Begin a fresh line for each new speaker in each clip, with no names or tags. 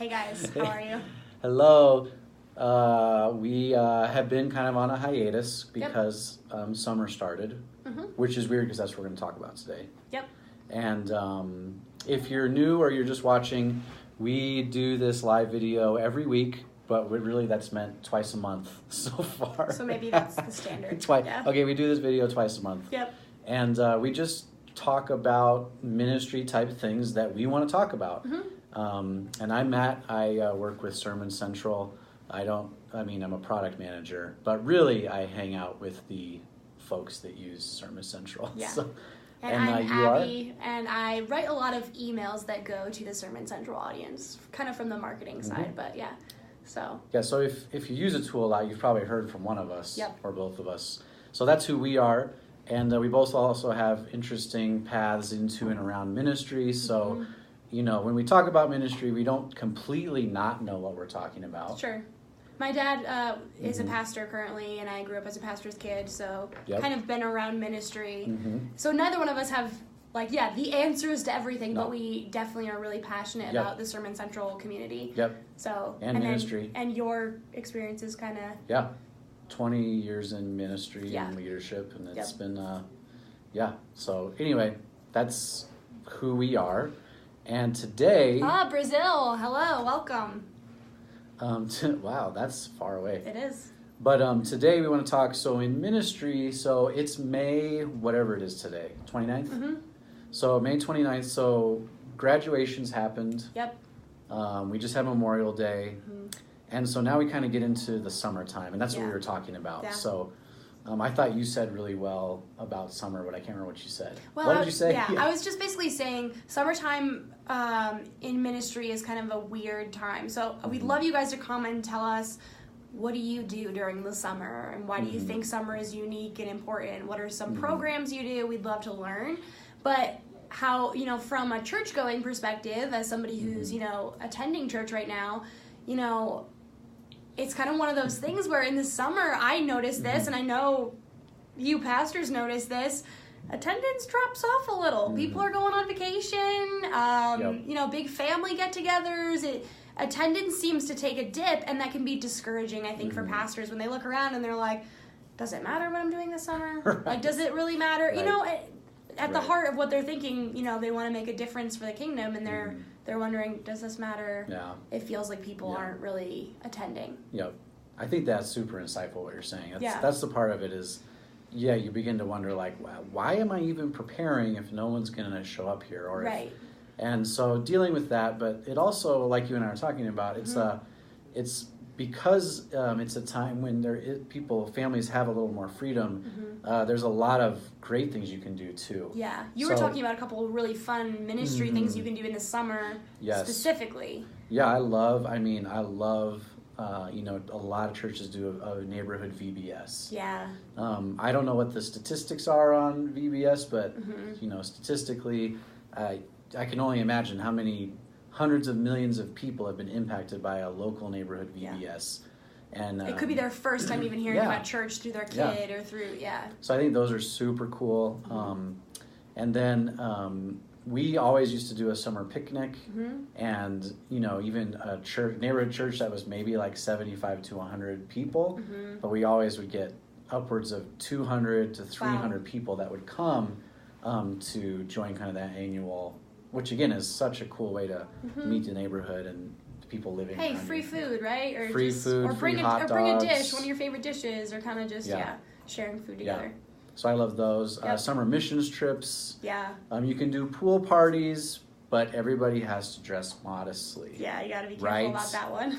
Hey guys, how are you?
Hello. We have been kind of on a hiatus because summer started, which is weird because that's what we're going to talk about today.
Yep.
And if you're new or you're just watching, we do this live video every week, but really that's meant twice a month so far.
So maybe that's the standard.
Twice.
Yeah.
Okay, we do this video twice a month.
Yep.
And we just talk about ministry type things that we want to talk about. And I'm Matt. I work with Sermon Central. I'm a product manager, but really I hang out with the folks that use Sermon Central.
Yeah.
So,
And I'm Abby, and I write a lot of emails that go to the Sermon Central audience, kind of from the marketing side, but yeah. So
if you use a tool a lot, you've probably heard from one of us or both of us. So that's who we are. And we both also have interesting paths into and around ministry. So, when we talk about ministry, we don't completely not know what we're talking about.
Sure. My dad is a pastor currently, and I grew up as a pastor's kid, so kind of been around ministry. So neither one of us have, the answers to everything, but we definitely are really passionate about the Sermon Central community.
Yep.
So
and ministry.
And your experience is kind of...
Yeah. 20 years in ministry and leadership, and it's been, So anyway, that's who we are. And today...
Brazil! Hello, welcome.
Wow, that's far away.
It is.
But today we want to talk, so in ministry, so it's May, whatever it is today, 29th? So May 29th, so graduations happened.
Yep.
We just had Memorial Day. And so now we kind of get into the summertime, and that's what we were talking about. Yeah. So I thought you said really well about summer, but I can't remember what you said.
Well,
what did you say?
Yeah, I was just basically saying summertime in ministry is kind of a weird time. So we'd love you guys to come and tell us, what do you do during the summer, and why do you think summer is unique and important? What are some programs you do? We'd love to learn. But how, from a church-going perspective, as somebody who's, attending church right now, it's kind of one of those things where in the summer I notice this, and I know you pastors notice this, attendance drops off a little. People are going on vacation, big family get-togethers. Attendance seems to take a dip, and that can be discouraging, I think, for pastors when they look around and they're like, does it matter what I'm doing this summer? Right. Does it really matter? Right. At the heart of what they're thinking, they want to make a difference for the kingdom, and they're wondering, does this matter?
Yeah.
It feels like people aren't really attending.
Yep. I think that's super insightful what you're saying. That's the part of it is, you begin to wonder, why am I even preparing if no one's going to show up here? And so dealing with that, but it also, like you and I are talking about, it's because it's a time when families have a little more freedom, there's a lot of great things you can do too. Yeah,
you were talking about a couple of really fun ministry things you can do in the summer specifically.
Yeah, I love, a lot of churches do a neighborhood VBS. Yeah. I don't know what the statistics are on VBS, but, statistically, I can only imagine how many hundreds of millions of people have been impacted by a local neighborhood VBS. And
it could be their first time even hearing about church through their kid or through,
So I think those are super cool. And then we always used to do a summer picnic, and, even a neighborhood church that was maybe 75 to 100 people, but we always would get upwards of 200 to 300 people that would come to join kind of that annual, which again is such a cool way to meet the neighborhood and people living.
Hey, free food, right? Or
free food,
or
free
bring
hot dogs.
Bring a dish, one of your favorite dishes, or kind of just sharing food together.
So I love those. Summer missions trips. Yeah. You can do pool parties, but everybody has to dress modestly.
Yeah, you got to be careful about that one.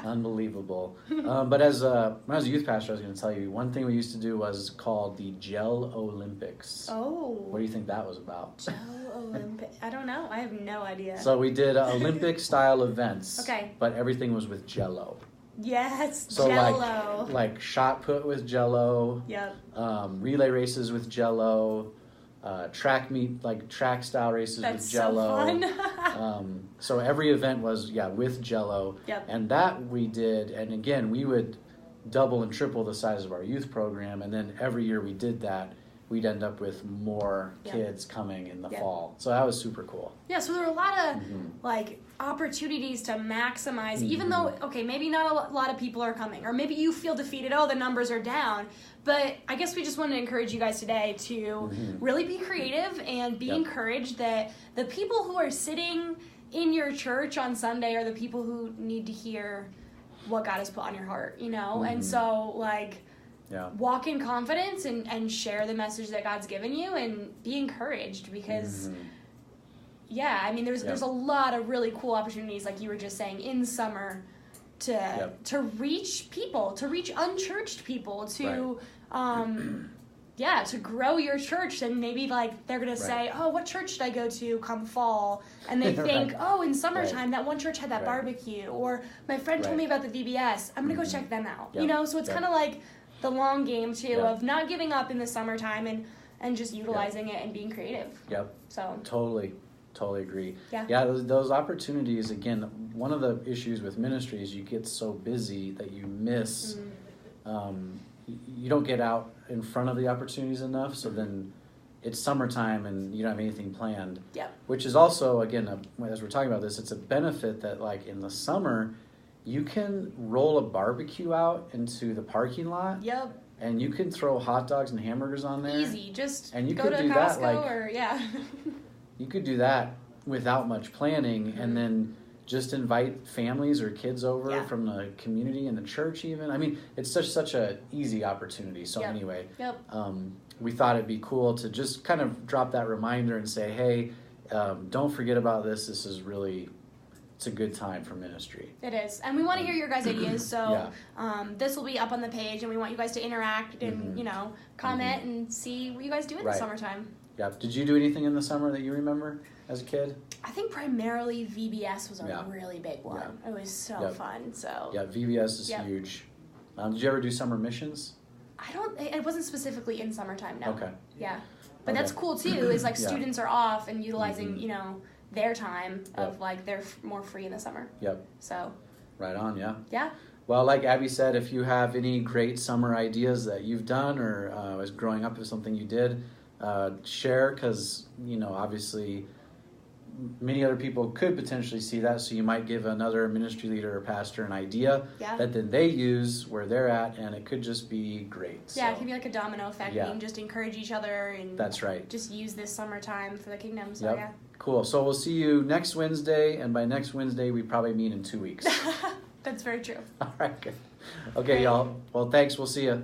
Unbelievable. But when I was a youth pastor, I was going to tell you, one thing we used to do was called the Gel Olympics. Oh. What do you think that was about?
Gel Olympics. I don't know. I have no idea.
So we did Olympic-style events. Okay. But everything was with Jell-O.
Yes,
so
Jell-O.
like shot put with Jell-O. Yep. Relay races with Jell-O. Track style races with Jell-O.
So fun.
So every event was with Jell-O. Yep. And that we did, and again we would double and triple the size of our youth program, and then every year we did that, we'd end up with more kids coming in the fall. So that was super cool.
Yeah, so there were a lot of like opportunities to maximize, even though, okay, maybe not a lot of people are coming, or maybe you feel defeated, oh, the numbers are down. But I guess we just want to encourage you guys today to really be creative and be encouraged that the people who are sitting in your church on Sunday are the people who need to hear what God has put on your heart, you know? And so, like, walk in confidence and share the message that God's given you and be encouraged because, I mean, there's a lot of really cool opportunities, like you were just saying, in summer to reach people, to reach unchurched people, to to grow your church. And maybe like they're gonna say, oh, what church should I go to come fall? And they think, oh, in summertime that one church had that barbecue, or my friend told me about the VBS, I'm gonna go check them out. You know, so it's kind of like the long game too of not giving up in the summertime and just utilizing it and being creative. So totally
agree. Those opportunities, again, one of the issues with ministry is you get so busy that you miss you don't get out in front of the opportunities enough, so then it's summertime and you don't have anything planned. Which is also, again, as we're talking about this, it's a benefit that like in the summer you can roll a barbecue out into the parking lot. And you can throw hot dogs and hamburgers on there.
Easy, just
and you
go
could
to
do
Costco
that, like,
or
you could do that without much planning, and then just invite families or kids over from the community and the church even. I mean, it's such a easy opportunity. So anyway, we thought it'd be cool to just kind of drop that reminder and say, hey, don't forget about this. This is really, it's a good time for ministry.
It is. And we want to hear your guys' ideas. So this will be up on the page, and we want you guys to interact and, you know, comment and see what you guys do in the summertime.
Did you do anything in the summer that you remember as a kid?
I think primarily VBS was a really big one. It was so fun. So
VBS is huge. Did you ever do summer missions?
It wasn't specifically in summertime, no.
Okay.
But that's cool too, is like students are off and utilizing, you know, their time of like they're more free in the summer. So.
Right on,
Yeah.
Well, like Abby said, if you have any great summer ideas that you've done or as growing up, if something you did, share, because, you know, obviously many other people could potentially see that, so you might give another ministry leader or pastor an idea that then they use where they're at, and it could just be great.
It could be like a domino effect. We can just encourage each other and just use this summertime for the kingdom. So
Cool. So we'll see you next Wednesday, and by next Wednesday we probably mean in 2 weeks.
That's very true.
All right, good. Okay, y'all. Well, thanks. We'll see you.